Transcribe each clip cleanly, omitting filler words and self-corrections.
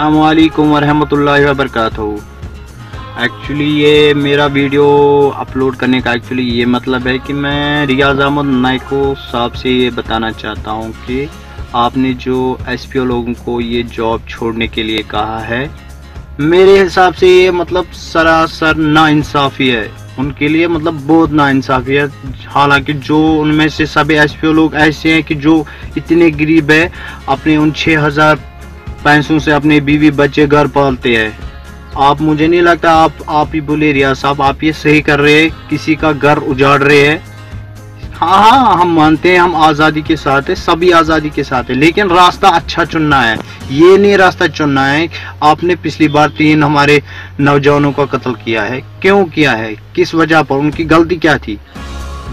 अस्सलामुअलैकुम वरहमतुल्लाहि वबरकातुहू। एक्चुअली ये मेरा वीडियो अपलोड करने का ये मतलब है कि मैं रियाज अहमद नाइको साहब से ये बताना चाहता हूँ कि आपने जो एसपीओ लोगों को ये जॉब छोड़ने के लिए कहा है, मेरे हिसाब से ये मतलब सरासर नाइंसाफ़ी है उनके लिए, मतलब बहुत नाइंसाफ़ी है। हालांकि जो उनमें से सभी एसपीओ लोग ऐसे हैं कि जो इतने गरीब है, अपने उन 6000 पैसों से अपने बीवी बच्चे घर पालते हैं। आप, मुझे नहीं लगता आप ही बोले रियाज साहब, आप ये सही कर रहे हैं, किसी का घर उजाड़ रहे हैं। हाँ, हम मानते हैं, हम आज़ादी के साथ है, सभी आज़ादी के साथ है, लेकिन रास्ता अच्छा चुनना है। ये नहीं रास्ता चुनना है। आपने पिछली बार 3 हमारे नौजवानों का कत्ल किया है, क्यों किया है, किस वजह पर, उनकी गलती क्या थी?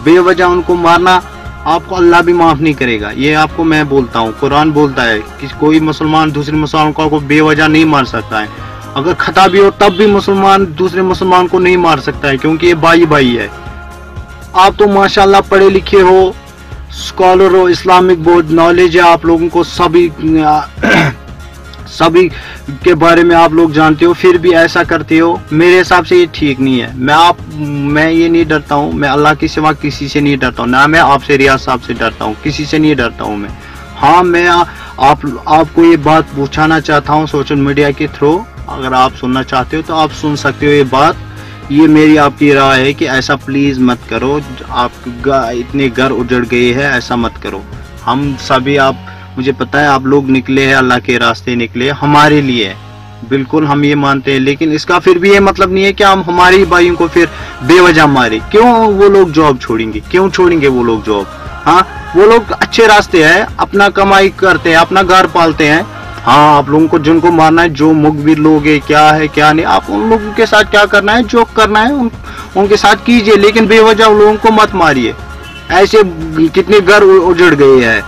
बेवजह उनको मारना आपको अल्लाह भी माफ नहीं करेगा। ये आपको मैं बोलता हूँ, कुरान बोलता है कि कोई मुसलमान दूसरे मुसलमान को बेवजह नहीं मार सकता है। अगर खता भी हो तब भी मुसलमान दूसरे मुसलमान को नहीं मार सकता है, क्योंकि ये भाई भाई है। आप तो माशाल्लाह पढ़े लिखे हो, स्कॉलर हो, इस्लामिक बहुत नॉलेज है आप लोगों को, सभी के बारे में आप लोग जानते हो, फिर भी ऐसा करते हो। मेरे हिसाब से ये ठीक नहीं है। मैं ये नहीं डरता हूँ, मैं अल्लाह के सिवा किसी से नहीं डरता हूँ, ना मैं आपसे रियाज साहब से डरता हूँ, किसी से नहीं डरता हूँ मैं। हाँ, मैं आपको ये बात पूछाना चाहता हूँ सोशल मीडिया के थ्रू। अगर आप सुनना चाहते हो तो आप सुन सकते हो ये बात। ये मेरी आपकी राय है कि ऐसा प्लीज़ मत करो। आप इतने घर उजड़ गए हैं, ऐसा मत करो। हम सभी, मुझे पता है आप लोग निकले हैं, अल्लाह के रास्ते निकले हमारे लिए, बिल्कुल हम ये मानते हैं, लेकिन इसका फिर भी ये मतलब नहीं है कि हम हमारे भाइयों को फिर बेवजह मारे। क्यों वो लोग जॉब छोड़ेंगे, क्यों छोड़ेंगे वो लोग जॉब? हाँ, वो लोग अच्छे रास्ते हैं, अपना कमाई करते हैं, अपना घर पालते हैं। हाँ, आप लोगों को जिनको मारना है, जो मुखबिर लोग है, क्या है क्या नहीं, आप उन लोगों के साथ क्या करना है, जो करना है उनके साथ कीजिए, लेकिन बेवजह उन लोगों को मत मारिए। ऐसे कितने घर उजड़ गए हैं।